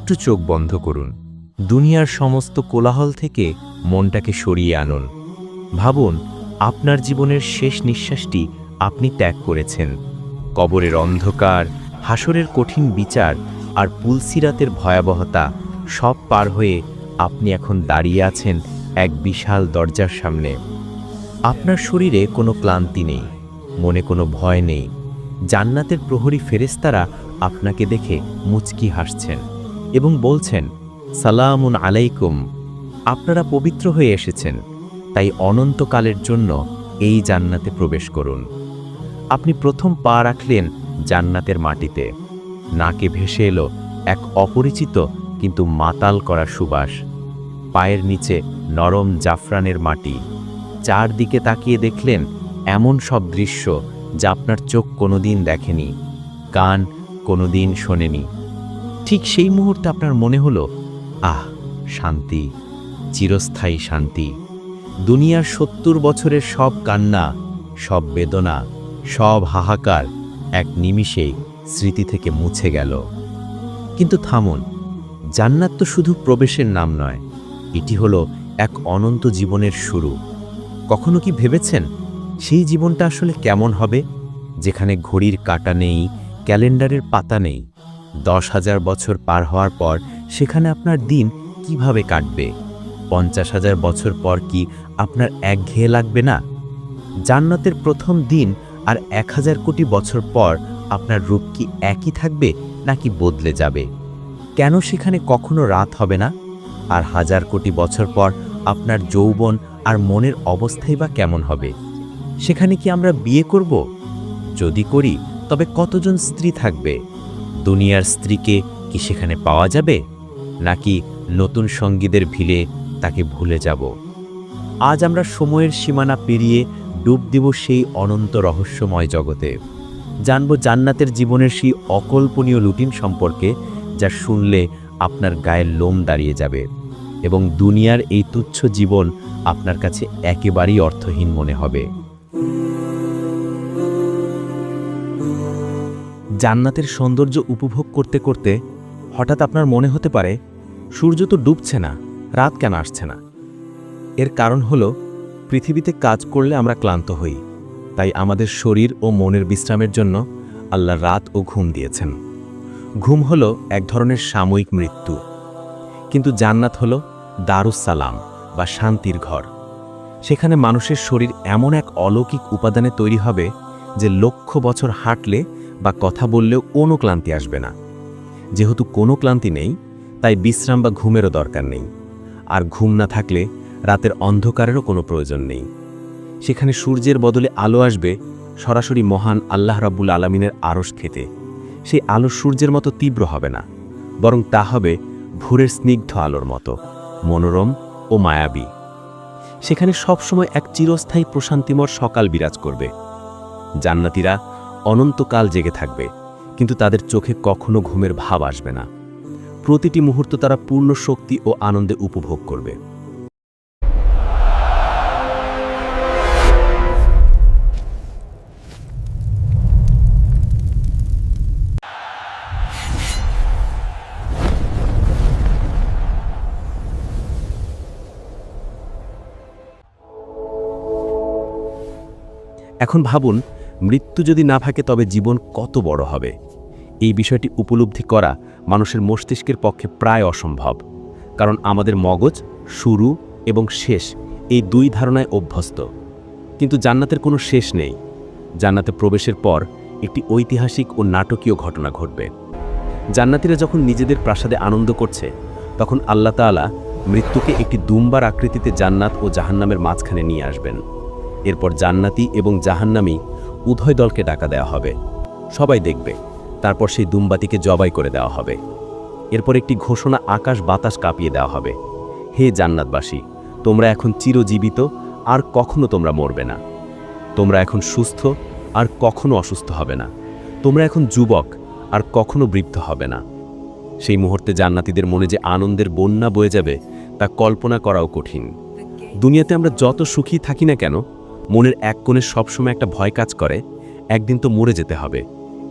একটু চোখ বন্ধ করুন। দুনিয়ার সমস্ত কোলাহল থেকে মনটাকে সরিয়ে আনুন। ভাবুন, আপনার জীবনের শেষ নিঃশ্বাসটি আপনি ত্যাগ করেছেন। কবরের অন্ধকার, হাসরের কঠিন বিচার আর পুলসিরাতের ভয়াবহতা সব পার হয়ে আপনি এখন দাঁড়িয়ে আছেন এক বিশাল দরজার সামনে। আপনার শরীরে কোনো ক্লান্তি নেই, মনে কোনো ভয় নেই। জান্নাতের প্রহরী ফেরেশতারা আপনাকে দেখে মুচকি হাসছেন এবং বলছেন, সালামুন আলাইকুম। আপনারা পবিত্র হয়ে এসেছেন, তাই অনন্তকালের জন্য এই জান্নাতে প্রবেশ করুন। আপনি প্রথম পা রাখলেন জান্নাতের মাটিতে। নাকে ভেসে এলো এক অপরিচিত কিন্তু মাতাল করা সুবাস। পায়ের নিচে নরম জাফরানের মাটি। চারদিকে তাকিয়ে দেখলেন এমন সব দৃশ্য যা আপনার চোখ কোনোদিন দেখেনি, কান কোনোদিন শোনেনি। ঠিক সেই মুহূর্তে আপনার মনে হলো, আহ, শান্তি, চিরস্থায়ী শান্তি। দুনিয়ার ৭০ বছরের সব কান্না, সব বেদনা, সব হাহাকার এক নিমিষেই স্মৃতি থেকে মুছে গেল। কিন্তু থামুন, জান্নাত তো শুধু প্রবেশের নাম নয়, এটি হলো এক অনন্ত জীবনের শুরু। কখনো কি ভেবেছেন সেই জীবনটা আসলে কেমন হবে, যেখানে ঘড়ির কাঁটা নেই, ক্যালেন্ডারের পাতা নেই? ১০,০০০ বছর পার হওয়ার পর সেখানে আপনার দিন কিভাবে কাটবে? ৫০,০০০ বছর পর কি আপনার একঘেয়ে লাগবে না? জান্নাতের প্রথম দিন আর ১,০০০ কোটি বছর পর আপনার রূপ কি একই থাকবে নাকি বদলে যাবে? কেন সেখানে কখনো রাত হবে না? আর ১,০০০ কোটি বছর পর আপনার যৌবন আর মনের অবস্থাই বা কেমন হবে? সেখানে কি আমরা বিয়ে করব? যদি করি, তবে কতজন স্ত্রী থাকবে? দুনিয়ার স্ত্রীকে কি সেখানে পাওয়া যাবে, নাকি নতুন সঙ্গীদের ভিড়ে তাকে ভুলে যাব? আজ আমরা সময়ের সীমানা পেরিয়ে ডুব দেব সেই অনন্ত রহস্যময় জগতে। জানব জান্নাতের জীবনের সেই অকল্পনীয় রুটিন সম্পর্কে, যা শুনলে আপনার গায়ের লোম দাঁড়িয়ে যাবে এবং দুনিয়ার এই তুচ্ছ জীবন আপনার কাছে একেবারেই অর্থহীন মনে হবে। জান্নাতের সৌন্দর্য উপভোগ করতে করতে হঠাৎ আপনার মনে হতে পারে, সূর্য তো ডুবছে না, রাত কেন আসছে না? এর কারণ হলো, পৃথিবীতে কাজ করলে আমরা ক্লান্ত হই, তাই আমাদের শরীর ও মনের বিশ্রামের জন্য আল্লাহ রাত ও ঘুম দিয়েছেন। ঘুম হলো এক ধরনের সাময়িক মৃত্যু, কিন্তু জান্নাত হলো দারুস সালাম বা শান্তির ঘর। সেখানে মানুষের শরীর এমন এক অলৌকিক উপাদানে তৈরি হবে যে লক্ষ বছর হাঁটলে বা কথা বললেও কোনো ক্লান্তি আসবে না। যেহেতু কোনো ক্লান্তি নেই, তাই বিশ্রাম বা ঘুমেরও দরকার নেই। আর ঘুম না থাকলে রাতের অন্ধকারেরও কোনো প্রয়োজন নেই। সেখানে সূর্যের বদলে আলো আসবে সরাসরি মহান আল্লাহ রাব্বুল আলামিনের আরশ খেতে। সেই আলো সূর্যের মতো তীব্র হবে না, বরং তা হবে ভোরের স্নিগ্ধ আলোর মতো মনোরম ও মায়াবী। সেখানে সবসময় এক চিরস্থায়ী প্রশান্তিময় সকাল বিরাজ করবে। জান্নাতীরা অনন্তকাল জেগে থাকবে, কিন্তু তাদের চোখে কখনো ঘুমের ভাব আসবে না। প্রতিটি মুহূর্ত তারা পূর্ণ শক্তি ও আনন্দে উপভোগ করবে। এখন ভাবুন, মৃত্যু যদি না থাকে তবে জীবন কত বড় হবে। এই বিষয়টি উপলব্ধি করা মানুষের মস্তিষ্কের পক্ষে প্রায় অসম্ভব, কারণ আমাদের মগজ শুরু এবং শেষ এই দুই ধারণায় অভ্যস্ত। কিন্তু জান্নাতের কোনো শেষ নেই। জান্নাতে প্রবেশের পর একটি ঐতিহাসিক ও নাটকীয় ঘটনা ঘটবে। জান্নাতীরা যখন নিজেদের প্রাসাদে আনন্দ করছে, তখন আল্লাহ তাআলা মৃত্যুকে একটি দুম্বার আকৃতিতে জান্নাত ও জাহান্নামের মাঝখানে নিয়ে আসবেন। এরপর জান্নাতি এবং জাহান্নামী উভয় দলকে ডাকা দেওয়া হবে। সবাই দেখবে। তারপর সেই দুম্বাতিকে জবাই করে দেওয়া হবে। এরপর একটি ঘোষণা আকাশ বাতাস কাঁপিয়ে দেওয়া হবে, হে জান্নাতবাসী, তোমরা এখন চিরজীবিত, আর কখনো তোমরা মরবে না। তোমরা এখন সুস্থ, আর কখনো অসুস্থ হবে না। তোমরা এখন যুবক, আর কখনো বৃদ্ধ হবে না। সেই মুহূর্তে জান্নাতীদের মনে যে আনন্দের বন্যা বয়ে যাবে, তা কল্পনা করাও কঠিন। দুনিয়াতে আমরা যত সুখী থাকি না কেন, মনের এক কোণে সবসময় একটা ভয় কাজ করে, একদিন তো মরে যেতে হবে,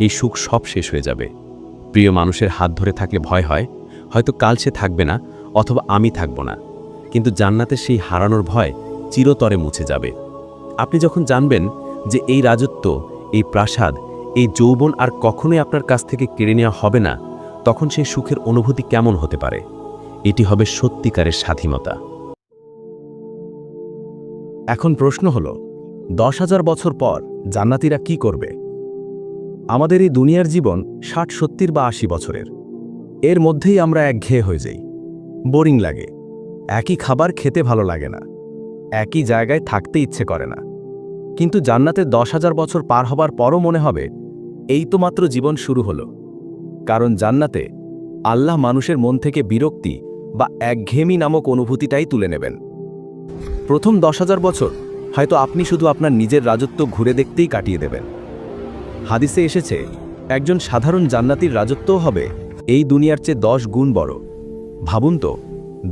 এই সুখ সব শেষ হয়ে যাবে। প্রিয় মানুষের হাত ধরে থাকলে ভয় হয়, হয়তো কাল সে থাকবে না, অথবা আমি থাকব না, কিন্তু জান্নাতের সেই হারানোর ভয় চিরতরে মুছে যাবে। আপনি যখন জানবেন যে এই রাজত্ব, এই প্রাসাদ, এই যৌবন আর কখনোই আপনার কাছ থেকে কেড়ে নেওয়া হবে না, তখন সেই সুখের অনুভূতি কেমন হতে পারে? এটি হবে সত্যিকারের স্বাধীনতা। এখন প্রশ্ন হলো, 10,000 বছর পর জান্নাতীরা কি করবে? আমাদের এই দুনিয়ার জীবন 60, 70 বা 80 বছরের। এর মধ্যেই আমরা একঘেয়ে হয়ে যাই, বোরিং লাগে, একই খাবার খেতে ভালো লাগে না, একই জায়গায় থাকতে ইচ্ছে করে না। কিন্তু জান্নাতে 10,000 বছর পার হবার পরও মনে হবে এই তো মাত্র জীবন শুরু হলো। কারণ জান্নাতে আল্লাহ মানুষের মন থেকে বিরক্তি বা একঘেয়েমি নামক অনুভূতিটাই তুলে নেবেন। প্রথম 10,000 বছর হয়তো আপনি শুধু আপনার নিজের রাজত্ব ঘুরে দেখতেই কাটিয়ে দেবেন। হাদিসে এসেছে, একজন সাধারণ জান্নাতীর রাজত্বও হবে এই দুনিয়ার চেয়ে 10 গুণ বড়। ভাবুন তো,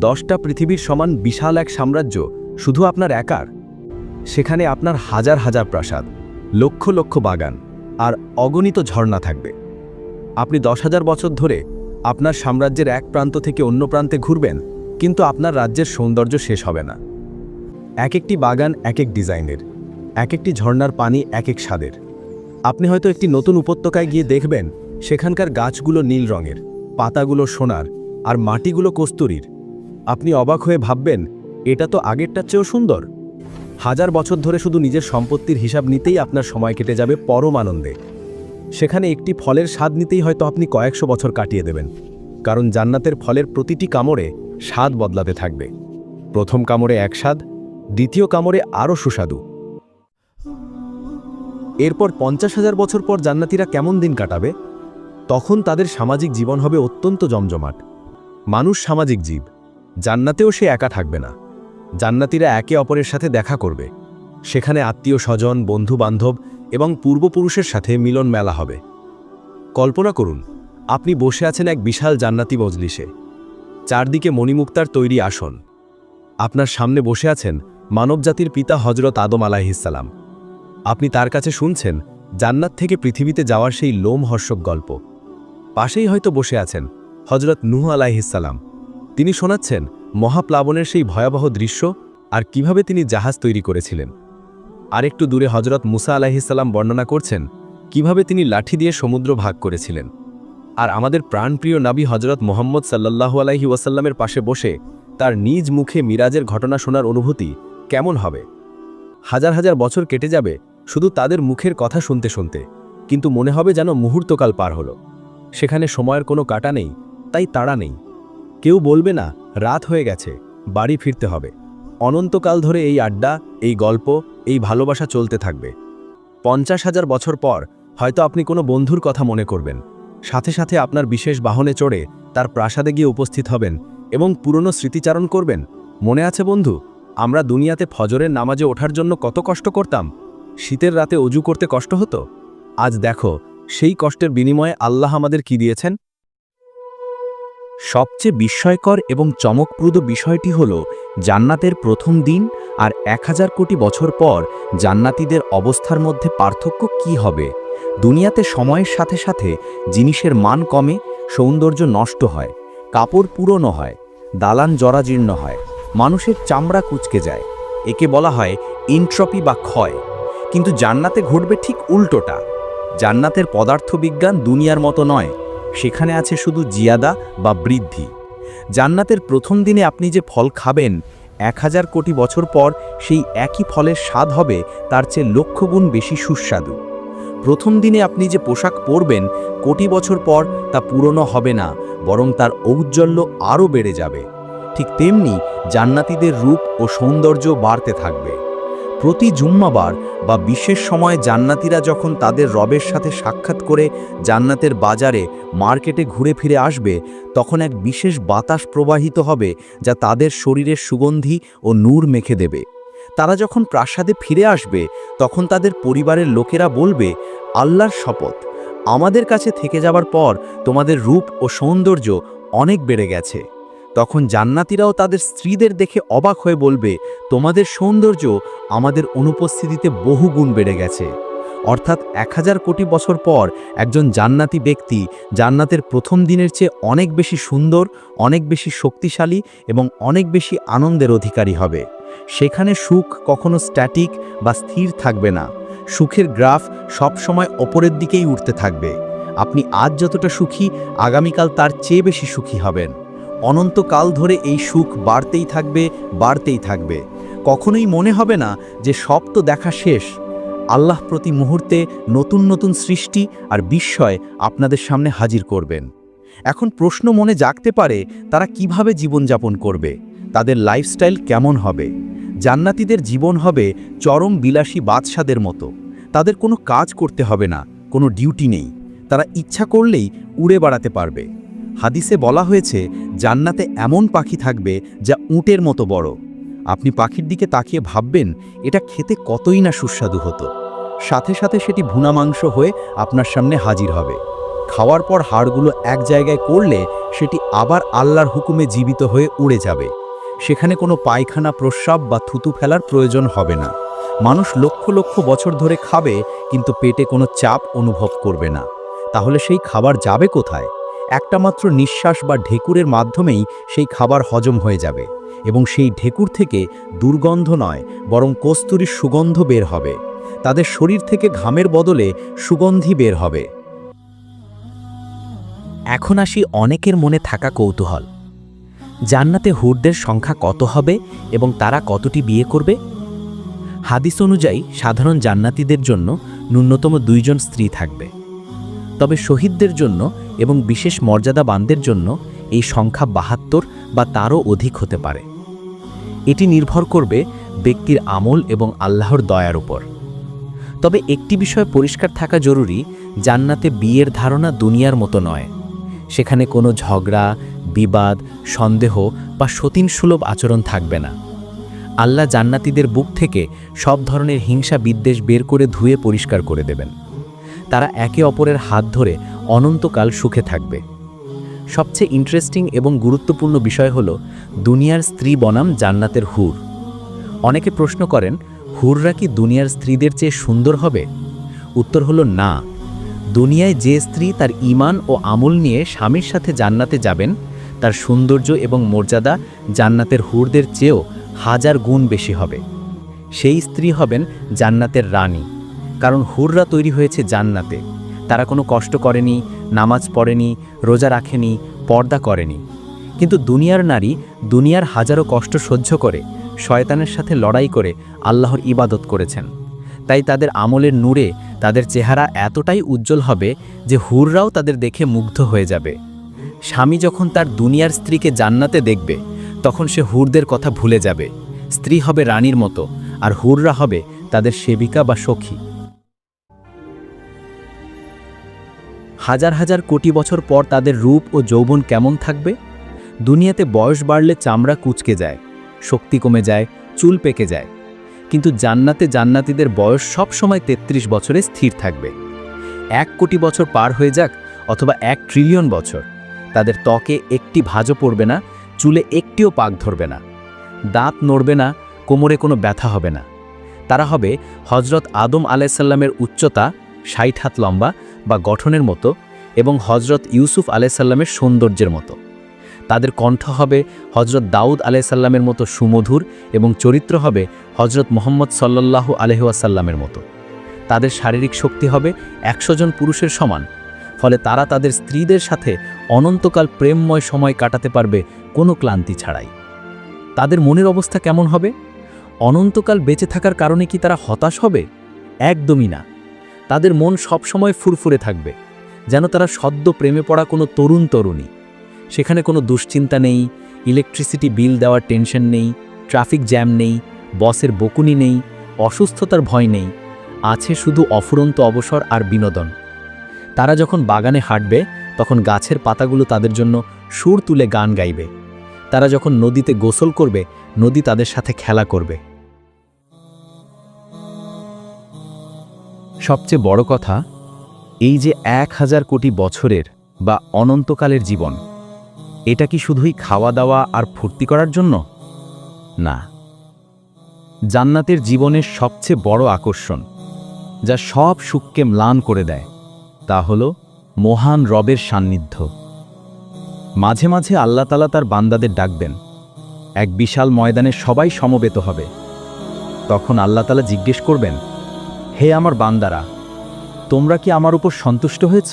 10টা পৃথিবীর সমান বিশাল এক সাম্রাজ্য শুধু আপনার একার। সেখানে আপনার হাজার হাজার প্রাসাদ, লক্ষ লক্ষ বাগান আর অগণিত ঝর্ণা থাকবে। আপনি 10,000 বছর ধরে আপনার সাম্রাজ্যের এক প্রান্ত থেকে অন্য প্রান্তে ঘুরবেন, কিন্তু আপনার রাজ্যের সৌন্দর্য শেষ হবে না। এক একটি বাগান এক এক ডিজাইনের, এক একটি ঝর্ণার পানি এক এক স্বাদের। আপনি হয়তো একটি নতুন উপত্যকায় গিয়ে দেখবেন সেখানকার গাছগুলো নীল রঙের, পাতাগুলো সোনার আর মাটিগুলো কস্তুরীর। আপনি অবাক হয়ে ভাববেন, এটা তো আগেরটার চেয়েও সুন্দর। হাজার বছর ধরে শুধু নিজের সম্পত্তির হিসাব নিতেই আপনার সময় কেটে যাবে পরম আনন্দে। সেখানে একটি ফলের স্বাদ নিতেই হয়তো আপনি কয়েকশো বছর কাটিয়ে দেবেন, কারণ জান্নাতের ফলের প্রতিটি কামড়ে স্বাদ বদলাতে থাকবে। প্রথম কামড়ে এক স্বাদ, দ্বিতীয় কামড়ে আরও সুস্বাদু। এরপর 50,000 বছর পর জান্নাতীরা কেমন দিন কাটাবে? তখন তাদের সামাজিক জীবন হবে অত্যন্ত জমজমাট। মানুষ সামাজিক জীব, জান্নাতেও সে একা থাকবে না। জান্নাতীরা একে অপরের সাথে দেখা করবে। সেখানে আত্মীয় স্বজন, বন্ধু বান্ধব এবং পূর্বপুরুষের সাথে মিলন মেলা হবে। কল্পনা করুন, আপনি বসে আছেন এক বিশাল জান্নাতি মজলিসে, চারদিকে মণিমুক্তার তৈরি আসন। আপনার সামনে বসে আছেন মানবজাতির পিতা হজরত আদম আলাইহিসসালাম। আপনি তার কাছে শুনছেন জান্নাত থেকে পৃথিবীতে যাওয়ার সেই লোমহর্ষক গল্প। পাশেই হয়তো বসে আছেন হজরত নূহ আলাইহিসসালাম। তিনি শোনাচ্ছেন মহাপ্লাবনের সেই ভয়াবহ দৃশ্য আর কিভাবে তিনি জাহাজ তৈরি করেছিলেন। আরেকটু দূরে হজরত মুসা আলাইহিসসালাম বর্ণনা করছেন কিভাবে তিনি লাঠি দিয়ে সমুদ্র ভাগ করেছিলেন। আর আমাদের প্রাণপ্রিয় নবী হজরত মুহাম্মদ সাল্লাল্লাহু আলাইহি ওয়াসাল্লামের পাশে বসে তার নিজ মুখে মিরাজের ঘটনা শোনার অনুভূতি কেমন হবে? হাজার হাজার বছর কেটে যাবে শুধু তাদের মুখের কথা শুনতে শুনতে, কিন্তু মনে হবে যেন মুহূর্তকাল পার হলো। সেখানে সময়ের কোনো কাটা নেই, তাই তাড়া নেই। কেউ বলবে না রাত হয়ে গেছে, বাড়ি ফিরতে হবে। অনন্তকাল ধরে এই আড্ডা, এই গল্প, এই ভালোবাসা চলতে থাকবে। 50,000 বছর পর হয়তো আপনি কোনো বন্ধুর কথা মনে করবেন, সাথে সাথে আপনার বিশেষ বাহনে চড়ে তার প্রাসাদে গিয়ে উপস্থিত হবেন এবং পুরনো স্মৃতিচারণ করবেন। মনে আছে বন্ধু, আমরা দুনিয়াতে ফজরের নামাজে ওঠার জন্য কত কষ্ট করতাম? শীতের রাতে অজু করতে কষ্ট হতো। আজ দেখো সেই কষ্টের বিনিময়ে আল্লাহ আমাদের কি দিয়েছেন। সবচেয়ে বিস্ময়কর এবং চমকপ্রদ বিষয়টি হল জান্নাতের প্রথম দিন আর 1000 কোটি বছর পর জান্নাতীদের অবস্থার মধ্যে পার্থক্য কি হবে। দুনিয়াতে সময়ের সাথে সাথে জিনিসের মান কমে, সৌন্দর্য নষ্ট হয়, কাপড় পুরনো হয়, দালান জরাজীর্ণ হয়, মানুষের চামড়া কুঁচকে যায়। একে বলা হয় এনট্রপি বা ক্ষয়। কিন্তু জান্নাতে ঘটবে ঠিক উল্টোটা। জান্নাতের পদার্থবিজ্ঞান দুনিয়ার মতো নয়, সেখানে আছে শুধু জিয়াদা বা বৃদ্ধি। জান্নাতের প্রথম দিনে আপনি যে ফল খাবেন, 1000 কোটি বছর পর সেই একই ফলের স্বাদ হবে তার চেয়ে লক্ষ গুণ বেশি সুস্বাদু। প্রথম দিনে আপনি যে পোশাক পরবেন, কোটি বছর পর তা পুরনো হবে না, বরং তার ঔজ্জ্বল্য আরও বেড়ে যাবে। ঠিক তেমনি জান্নাতীদের রূপ ও সৌন্দর্য বাড়তে থাকবে। প্রতি জুম্মাবার বা বিশেষ সময়ে জান্নাতীরা যখন তাদের রবের সাথে সাক্ষাৎ করে জান্নাতের বাজারে, মার্কেটে ঘুরে ফিরে আসবে, তখন এক বিশেষ বাতাস প্রবাহিত হবে যা তাদের শরীরের সুগন্ধি ও নূর মেখে দেবে। তারা যখন প্রাসাদে ফিরে আসবে, তখন তাদের পরিবারের লোকেরা বলবে, আল্লাহর শপথ, আমাদের কাছে থেকে যাবার পর তোমাদের রূপ ও সৌন্দর্য অনেক বেড়ে গেছে। তখন জান্নাতীরাও তাদের স্ত্রীদের দেখে অবাক হয়ে বলবে, তোমাদের সৌন্দর্য আমাদের অনুপস্থিতিতে বহুগুণ বেড়ে গেছে। অর্থাৎ 1000 কোটি বছর পর একজন জান্নাতি ব্যক্তি জান্নাতের প্রথম দিনের চেয়ে অনেক বেশি সুন্দর, অনেক বেশি শক্তিশালী এবং অনেক বেশি আনন্দের অধিকারী হবে। সেখানে সুখ কখনো স্ট্যাটিক বা স্থির থাকবে না। সুখের গ্রাফ সবসময় ওপরের দিকেই উঠতে থাকবে। আপনি আজ যতটা সুখী, আগামীকাল তার চেয়ে বেশি সুখী হবেন। অনন্তকাল ধরে এই সুখ বাড়তেই থাকবে, বাড়তেই থাকবে। কখনোই মনে হবে না যে সব তো দেখা শেষ। আল্লাহ প্রতি মুহূর্তে নতুন নতুন সৃষ্টি আর বিস্ময় আপনাদের সামনে হাজির করবেন। এখন প্রশ্ন মনে জাগতে পারে, তারা কিভাবে জীবনযাপন করবে, তাদের লাইফস্টাইল কেমন হবে? জান্নাতীদের জীবন হবে চরম বিলাসী বাদশাদের মতো। তাদের কোনো কাজ করতে হবে না, কোনো ডিউটি নেই। তারা ইচ্ছা করলেই উড়ে বেড়াতে পারবে। হাদিসে বলা হয়েছে, জান্নাতে এমন পাখি থাকবে যা উটের মতো বড়। আপনি পাখির দিকে তাকিয়ে ভাববেন, এটা খেতে কতই না সুস্বাদু হতো। সাথে সাথে সেটি ভুনা মাংস হয়ে আপনার সামনে হাজির হবে। খাওয়ার পর হাড়গুলো এক জায়গায় করলে সেটি আবার আল্লাহর হুকুমে জীবিত হয়ে উড়ে যাবে। সেখানে কোনো পায়খানা, প্রস্রাব বা থুতু ফেলার প্রয়োজন হবে না। মানুষ লক্ষ লক্ষ বছর ধরে খাবে, কিন্তু পেটে কোনো চাপ অনুভব করবে না। তাহলে সেই খাবার যাবে কোথায়? একটা মাত্র নিঃশ্বাস বা ঢেকুরের মাধ্যমেই সেই খাবার হজম হয়ে যাবে, এবং সেই ঢেকুর থেকে দুর্গন্ধ নয়, বরং কস্তুরীর সুগন্ধ বের হবে। তাদের শরীর থেকে ঘামের বদলে সুগন্ধি বের হবে। এখন আসি অনেকের মনে থাকা কৌতূহল, জান্নাতে হুরদের সংখ্যা কত হবে এবং তারা কতটি বিয়ে করবে? হাদিস অনুযায়ী সাধারণ জান্নাতীদের জন্য ন্যূনতম 2 জন স্ত্রী থাকবে। তবে শহীদদের জন্য এবং বিশেষ মর্যাদাবানদের জন্য এই সংখ্যা 72 বা তারও অধিক হতে পারে। এটি নির্ভর করবে ব্যক্তির আমল এবং আল্লাহর দয়ার উপর। তবে একটি বিষয় পরিষ্কার থাকা জরুরি, জান্নাতে বিয়ের ধারণা দুনিয়ার মতো নয়। সেখানে কোনো ঝগড়া, বিবাদ, সন্দেহ বা সতীনসুলভ আচরণ থাকবে না। আল্লাহ জান্নাতীদের বুক থেকে সব ধরনের হিংসা বিদ্বেষ বের করে ধুয়ে পরিষ্কার করে দেবেন। তারা একে অপরের হাত ধরে অনন্তকাল সুখে থাকবে। সবচেয়ে ইন্টারেস্টিং এবং গুরুত্বপূর্ণ বিষয় হল দুনিয়ার স্ত্রী বনাম জান্নাতের হুর। অনেকে প্রশ্ন করেন, হুররা কি দুনিয়ার স্ত্রীদের চেয়ে সুন্দর হবে? উত্তর হলো না। দুনিয়ায় যে স্ত্রী তার ঈমান ও আমল নিয়ে স্বামীর সাথে জান্নাতে যাবেন, তার সৌন্দর্য এবং মর্যাদা জান্নাতের হুরদের চেয়েও 1000 গুণ বেশি হবে। সেই স্ত্রী হবেন জান্নাতের রানী, কারণ হুররা তৈরি হয়েছে জান্নাতে। তারা কোনো কষ্ট করেনি, নামাজ পড়েনি, রোজা রাখেনি, পর্দা করেনি। কিন্তু দুনিয়ার নারী দুনিয়ার হাজারো কষ্ট সহ্য করে, শয়তানের সাথে লড়াই করে আল্লাহর ইবাদত করেছেন। তাই তাদের আমলের নূরে তাদের চেহারা এতটাই উজ্জ্বল হবে যে হুররাও তাদের দেখে মুগ্ধ হয়ে যাবে। স্বামী যখন তার দুনিয়ার স্ত্রীকে জান্নাতে দেখবে, তখন সে হুরদের কথা ভুলে যাবে। স্ত্রী হবে রানীর মতো, আর হুররা হবে তাদের সেবিকা বা সখী। হাজার হাজার কোটি বছর পর তাদের রূপ ও যৌবন কেমন থাকবে? দুনিয়াতে বয়স বাড়লে চামড়া কুঁচকে যায়, শক্তি কমে যায়, চুল পেকে যায়। কিন্তু জান্নাতে জান্নাতীদের বয়স সব সময় 33 বছরে স্থির থাকবে। 1 কোটি বছর পার হয়ে যাক অথবা 1 ট্রিলিয়ন বছর, তাদের ত্বকে একটি ভাঁজও পড়বে না, চুলে একটিও পাক ধরবে না, দাঁত নড়বে না, কোমরে কোনো ব্যথা হবে না। তারা হবে হজরত আদম আলাইসাল্লামের উচ্চতা 60 হাত লম্বা বা গঠনের মতো, এবং হজরত ইউসুফ আলাইসাল্লামের সৌন্দর্যের মতো। তাদের কণ্ঠ হবে হজরত দাউদ আলাইসাল্লামের মতো সুমধুর, এবং চরিত্র হবে হজরত মুহাম্মদ সাল্লাল্লাহু আলাইহি ওয়াসাল্লামের মতো। তাদের শারীরিক শক্তি হবে 100 জন পুরুষের সমান। ফলে তারা তাদের স্ত্রীদের সাথে অনন্তকাল প্রেমময় সময় কাটাতে পারবে কোনো ক্লান্তি ছাড়াই। তাদের মনের অবস্থা কেমন হবে? অনন্তকাল বেঁচে থাকার কারণে কি তারা হতাশ হবে? একদমই না। তাদের মন সবসময় ফুরফুরে থাকবে, যেন তারা সদ্য প্রেমে পড়া কোনো তরুণী। সেখানে কোনো দুশ্চিন্তা নেই, ইলেকট্রিসিটি বিল দেওয়ার টেনশন নেই, ট্রাফিক জ্যাম নেই, বসের বকুনি নেই, অসুস্থতার ভয় নেই। আছে শুধু অফুরন্ত অবসর আর বিনোদন। তারা যখন বাগানে হাঁটবে, তখন গাছের পাতাগুলো তাদের জন্য সুর তুলে গান গাইবে। তারা যখন নদীতে গোসল করবে, নদী তাদের সাথে খেলা করবে। সবচেয়ে বড় কথা, এই যে 1000 কোটি বছরের বা অনন্তকালের জীবন, এটা কি শুধুই খাওয়া দাওয়া আর ফুর্তি করার জন্য? না। জান্নাতের জীবনের সবচেয়ে বড় আকর্ষণ যা সব সুখকে ম্লান করে দেয়, তা হল মহান রবের সান্নিধ্য। মাঝে মাঝে আল্লাহ তাআলা তার বান্দাদের ডাকবেন। এক বিশাল ময়দানে সবাই সমবেত হবে। তখন আল্লাহ তাআলা জিজ্ঞেস করবেন, হে আমার বান্দারা, তোমরা কি আমার উপর সন্তুষ্ট হয়েছ?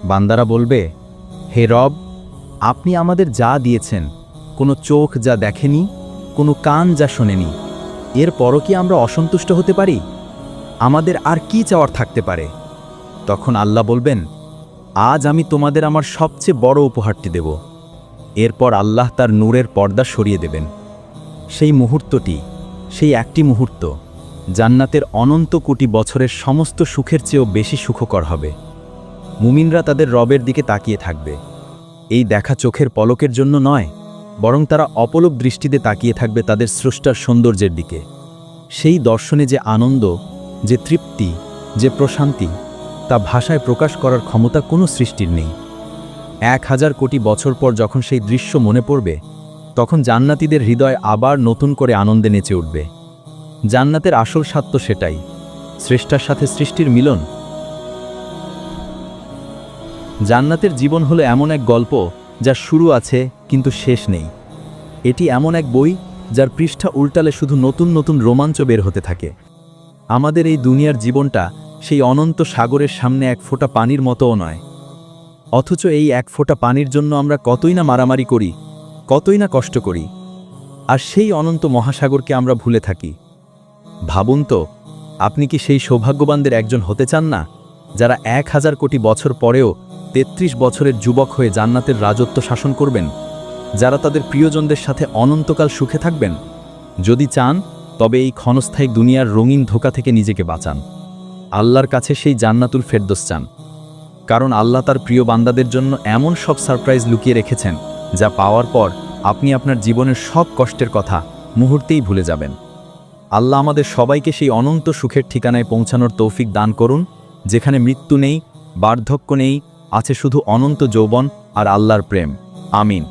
বান্দারা বলবে, হে রব, আপনি আমাদের যা দিয়েছেন, কোনো চোখ যা দেখেনি, কোনো কান যা শোনেনি, এরপরও কি আমরা অসন্তুষ্ট হতে পারি? আমাদের আর কি চাওয়ার থাকতে পারে? তখন আল্লাহ বলবেন, আজ আমি তোমাদের আমার সবচেয়ে বড় উপহারটি দেব। এরপর আল্লাহ তার নূরের পর্দা সরিয়ে দেবেন। সেই মুহূর্তটি, সেই একটি মুহূর্ত জান্নাতের অনন্ত কোটি বছরের সমস্ত সুখের চেয়েও বেশি সুখকর হবে। মুমিনরা তাদের রবের দিকে তাকিয়ে থাকবে। এই দেখা চোখের পলকের জন্য নয়, বরং তারা অপলক দৃষ্টিতে তাকিয়ে থাকবে তাদের স্রষ্টার সৌন্দর্যের দিকে। সেই দর্শনে যে আনন্দ, যে তৃপ্তি, যে প্রশান্তি, তা ভাষায় প্রকাশ করার ক্ষমতা কোনো সৃষ্টির নেই। 1000 কোটি বছর পর যখন সেই দৃশ্য মনে পড়বে, তখন জান্নাতীদের হৃদয় আবার নতুন করে আনন্দে নেচে উঠবে। জান্নাতের আসল স্বাদ তো সেটাই, স্রষ্টার সাথে সৃষ্টির মিলন। জান্নাতের জীবন হলো এমন এক গল্প যার শুরু আছে কিন্তু শেষ নেই। এটি এমন এক বই যার পৃষ্ঠা উল্টালে শুধু নতুন নতুন রোমাঞ্চ বের হতে থাকে। আমাদের এই দুনিয়ার জীবনটা সেই অনন্ত সাগরের সামনে এক ফোঁটা পানির মতোও নয়। অথচ এই এক ফোঁটা পানির জন্য আমরা কতই না মারামারি করি, কতই না কষ্ট করি, আর সেই অনন্ত মহাসাগরকে আমরা ভুলে থাকি। ভাবুন তো, আপনি কি সেই সৌভাগ্যবানদের একজন হতে চান না, যারা 1000 কোটি বছর পরেও 33 বছরের যুবক হয়ে জান্নাতের রাজত্ব শাসন করবেন, যারা তাদের প্রিয়জনদের সাথে অনন্তকাল সুখে থাকবেন? যদি চান, তবে এই ক্ষণস্থায়ী দুনিয়ার রঙিন ধোঁকা থেকে নিজেকে বাঁচান। আল্লাহর কাছে সেই জান্নাতুল ফেরদৌস চান, কারণ আল্লাহ তার প্রিয় বান্দাদের জন্য এমন সব সারপ্রাইজ লুকিয়ে রেখেছেন, যা পাওয়ার পর আপনি আপনার জীবনের সব কষ্টের কথা মুহূর্তেই ভুলে যাবেন। আল্লাহ আমাদের সবাইকে সেই অনন্ত সুখের ঠিকানায় পৌঁছানোর তৌফিক দান করুন, যেখানে মৃত্যু নেই, বার্ধক্য নেই, আছে শুধু অনন্ত যৌবন আর আল্লাহর প্রেম। আমিন।